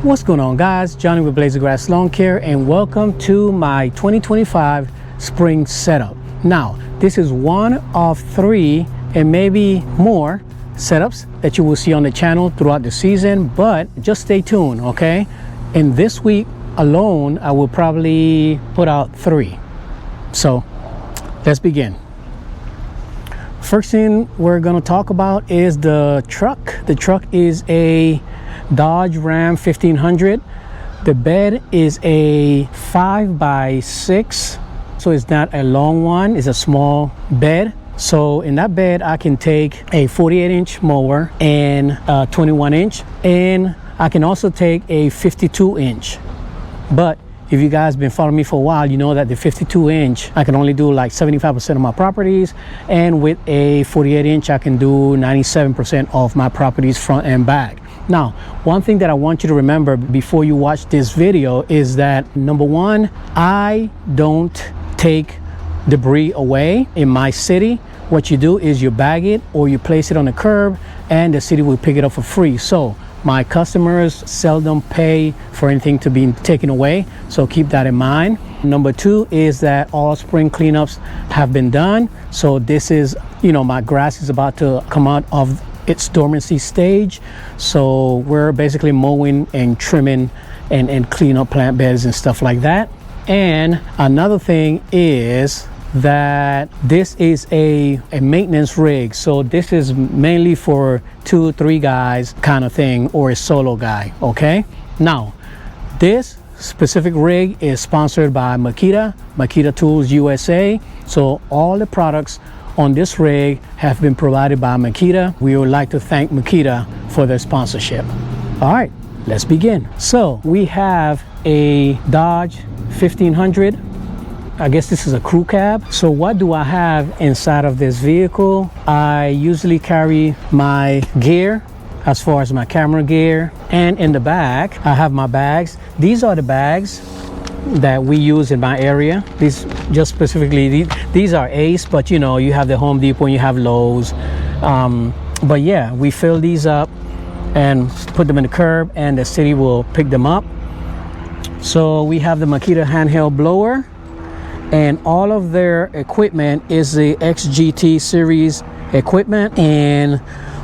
What's going on, guys? Johnny with Blaze of Grass Lawn Care, and welcome to my 2025 spring setup. Now, this is one of 3 and maybe more setups that you will see on the channel throughout the season, but just stay tuned, okay? In this week alone, I will probably put out 3. So let's begin. First thing we're going to talk about is the truck. The truck is a Dodge Ram 1500. The bed is a 5x6, so it's not a long one, it's a small bed. So in that bed I can take a 48-inch mower and a 21-inch, and I can also take a 52-inch. But if you guys been following me for a while, you know that the 52-inch I can only do like 75% of my properties, and with a 48-inch I can do 97% of my properties front and back. Now, one thing that I want you to remember before you watch this video is that, number one, I don't take debris away in my city. What you do is you bag it or you place it on the curb and the city will pick it up for free. So my customers seldom pay for anything to be taken away, so keep that in mind. Number 2 is that all spring cleanups have been done. So this is, my grass is about to come out of its dormancy stage, so we're basically mowing and trimming and clean up plant beds and stuff like that. And another thing is that this is a maintenance rig, so this is mainly for 2-3 guys kind of thing, or a solo guy. Okay, now this specific rig is sponsored by Makita Tools USA, so all the products on this rig have been provided by Makita. We would like to thank Makita for their sponsorship. All right, let's begin. So we have a Dodge 1500. I guess this is a crew cab. So what do I have inside of this vehicle? I usually carry my gear, as far as my camera gear, and in the back I have my bags. These are the bags that we use in my area. These just specifically, these are Ace, but you have the Home Depot and you have Lowe's. But yeah, we fill these up and put them in the curb and the city will pick them up. So we have the Makita handheld blower, and all of their equipment is the XGT series equipment. And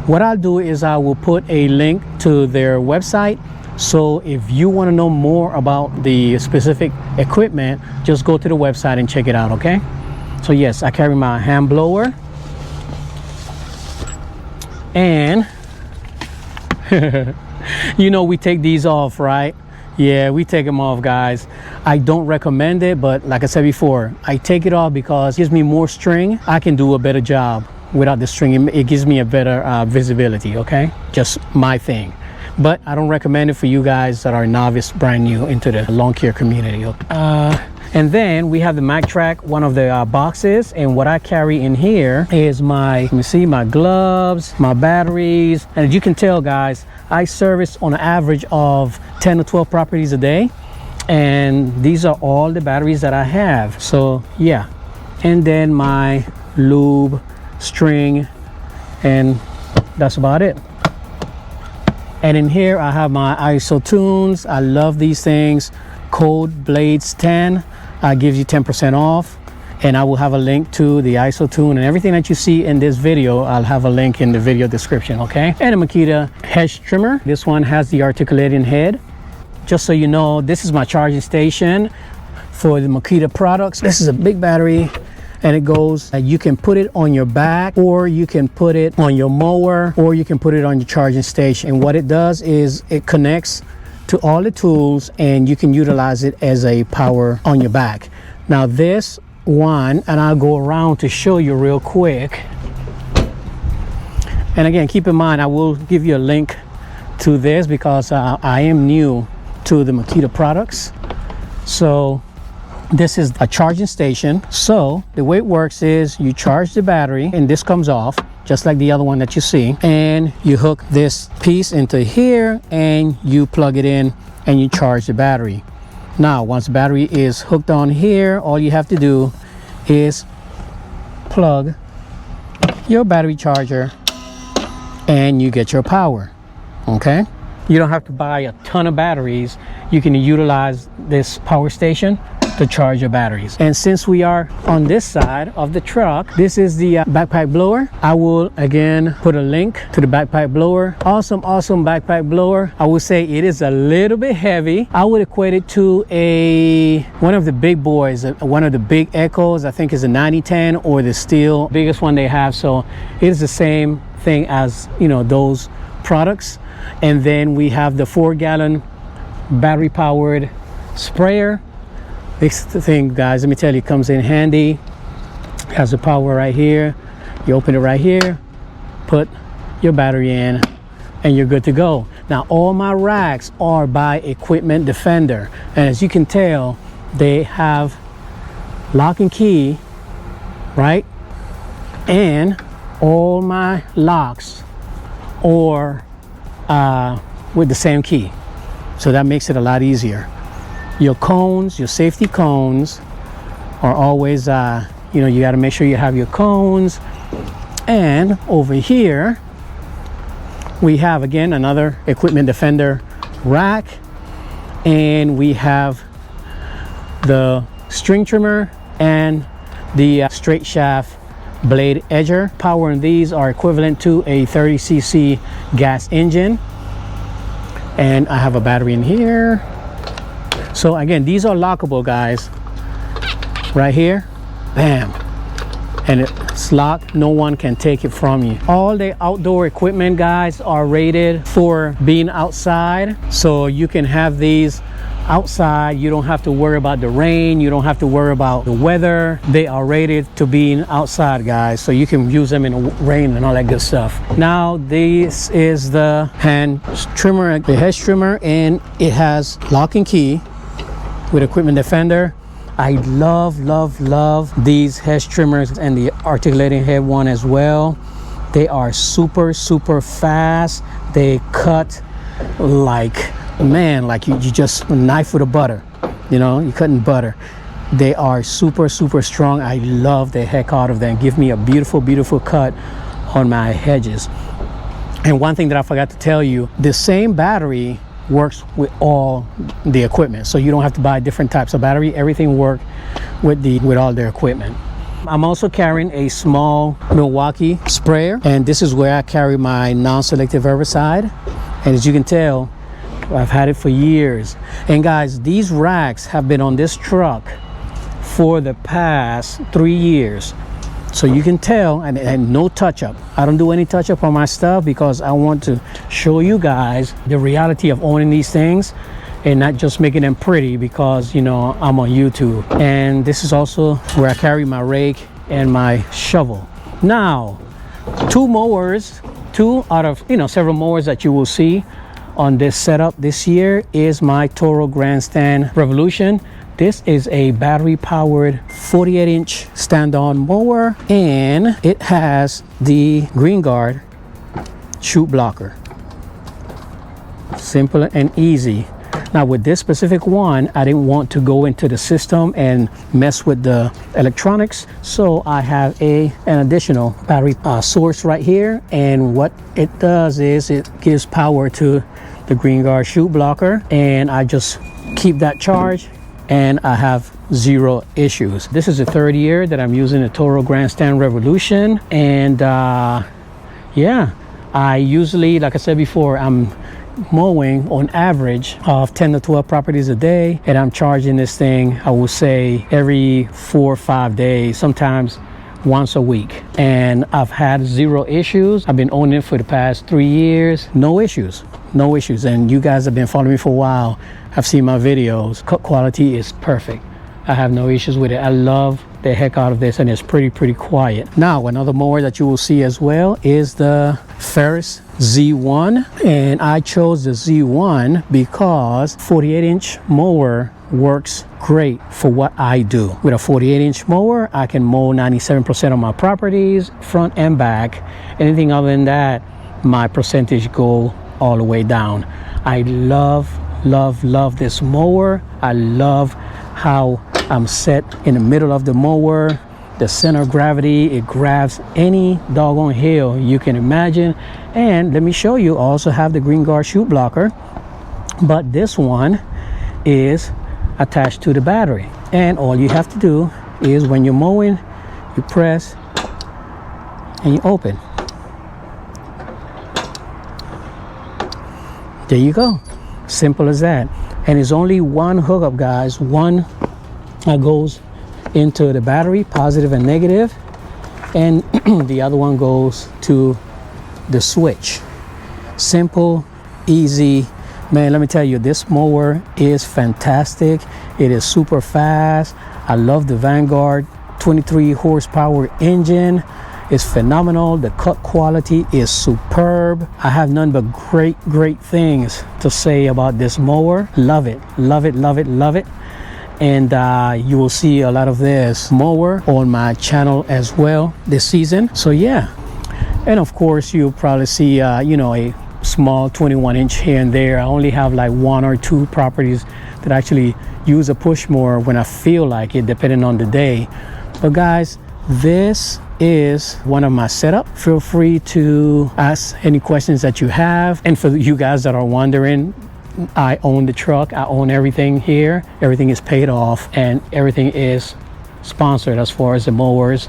what I'll do is I will put a link to their website, so if you want to know more about the specific equipment, just go to the website and check it out. Okay, so yes, I carry my hand blower, and we take these off, right? Yeah, we take them off, guys. I don't recommend it, but like I said before, I take it off because it gives me more string. I can do a better job without the string. It gives me a better visibility. Okay, just my thing. But I don't recommend it for you guys that are novice, brand new into the lawn care community. And then we have the Mac Track, one of the boxes, and what I carry in here is my gloves, my batteries, and as you can tell, guys, I service on an average of 10 to 12 properties a day, and these are all the batteries that I have. So yeah, and then my lube, string, and that's about it. And in here I have my ISO tunes. I love these things. Code BLADES10 gives you 10% off, and I will have a link to the ISO tune and everything that you see in this video. I'll have a link in the video description. Okay, and a Makita Hedge Trimmer. This one has the articulating head. Just so you know, this is my charging station for the Makita products. This is a big battery, and it goes, you can put it on your back, or you can put it on your mower, or you can put it on your charging station. And what it does is it connects to all the tools, and you can utilize it as a power on your back. Now this one, and I'll go around to show you real quick. And again, keep in mind, I will give you a link to this because I am new to the Makita products. So this is a charging station. So the way it works is you charge the battery, and this comes off just like the other one that you see, and you hook this piece into here and you plug it in and you charge the battery. Now once the battery is hooked on here, all you have to do is plug your battery charger and you get your power. Okay, you don't have to buy a ton of batteries. You can utilize this power station to charge your batteries. And since we are on this side of the truck, this is the backpack blower. I will again put a link to the backpack blower. Awesome backpack blower. I would say it is a little bit heavy. I would equate it to one of the big boys, one of the big Echoes. I think is a 9010 or the steel biggest one they have. So it is the same thing as, you know, those products. And then we have the 4-gallon battery powered sprayer. This thing, guys, let me tell you, comes in handy. Has the power right here. You open it right here, put your battery in, and you're good to go. Now, all my racks are by Equipment Defender, and as you can tell, they have lock and key, right? And all my locks are with the same key, so that makes it a lot easier. Your cones, your safety cones are always, you know, you got to make sure you have your cones. And over here, we have, again, another Equipment Defender rack. And we have the string trimmer and the straight shaft blade edger. Power in these are equivalent to a 30cc gas engine. And I have a battery in here. So again, these are lockable, guys. Right here, bam, and it's locked. No one can take it from you. All the outdoor equipment, guys, are rated for being outside, so you can have these outside. You don't have to worry about the rain. You don't have to worry about the weather. They are rated to being outside, guys, so you can use them in the rain and all that good stuff. Now, this is the hand trimmer, the hedge trimmer, and it has lock and key with Equipment Defender. I love these hedge trimmers and the articulating head one as well. They are super fast. They cut like, man, like you just knife with a butter, you know, you're cutting butter. They are super strong. I love the heck out of them. Give me a beautiful cut on my hedges. And one thing that I forgot to tell you, the same battery works with all the equipment, so you don't have to buy different types of battery. Everything works with all their equipment. I'm also carrying a small Milwaukee sprayer, and this is where I carry my non-selective herbicide. And as you can tell, I've had it for years. And guys, these racks have been on this truck for the past 3 years. So you can tell, and no touch-up. I don't do any touch-up on my stuff because I want to show you guys the reality of owning these things and not just making them pretty because, you know, I'm on YouTube. And this is also where I carry my rake and my shovel. Now, two out of, you know, several mowers that you will see on this setup this year is my Toro GrandStand Revolution. This is a battery powered 48-inch stand-on mower, and it has the Vanguard chute blocker. Simple and easy. Now with this specific one, I didn't want to go into the system and mess with the electronics, so I have an additional battery source right here, and what it does is it gives power to the Vanguard chute blocker, and I just keep that charged and I have zero issues. This is the third year that I'm using the Toro GrandStand Revolution, and yeah, I usually, like I said before, I'm mowing on average of 10 to 12 properties a day, and I'm charging this thing, I will say, every 4 or 5 days, sometimes once a week, and I've had zero issues. I've been owning it for the past 3 years. No issues, and you guys have been following me for a while. I've seen my videos. Cut quality is perfect. I have no issues with it. I love the heck out of this, and it's pretty quiet. Now, another mower that you will see as well is the Ferris Z1, and I chose the Z1 because 48-inch mower works great for what I do. With a 48-inch mower, I can mow 97% of my properties, front and back. Anything other than that, my percentage go all the way down. I love this mower. I love how I'm set in the middle of the mower. the center of gravity. It grabs any doggone hill you can imagine. And let me show you, I also have the Vanguard chute blocker, but this one is attached to the battery. And all you have to do is when you're mowing, you press and you open. There you go. Simple as that. And it's only one hookup, guys. One that goes into the battery, positive and negative, and the other one goes to the switch. Simple, easy. Man, let me tell you, this mower is fantastic. It is super fast. I love the Vanguard 23 horsepower engine. It's phenomenal. The cut quality is superb. I have none but great things to say about this mower. Love it, love it, love it, love it. And you will see a lot of this mower on my channel as well this season. So yeah, and of course you'll probably see you know, a small 21-inch here and there. I only have like 1 or 2 properties that actually use a push mower when I feel like it, depending on the day. But guys, this is one of my setup. Feel free to ask any questions that you have. And for you guys that are wondering, I own the truck. I own everything here. Everything is paid off and everything is sponsored as far as the mowers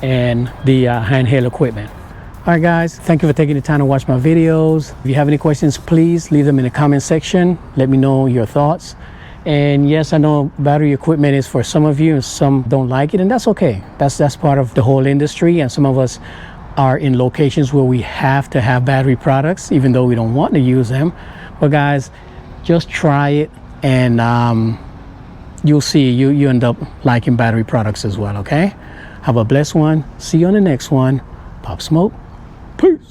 and the handheld equipment. All right, guys, thank you for taking the time to watch my videos. If you have any questions, please leave them in the comment section. Let me know your thoughts. And yes, I know battery equipment is for some of you and some don't like it, and that's okay. That's part of the whole industry, and some of us are in locations where we have to have battery products even though we don't want to use them. But guys, just try it and you'll see you end up liking battery products as well. Okay, have a blessed one. See you on the next one. Pop smoke. Peace.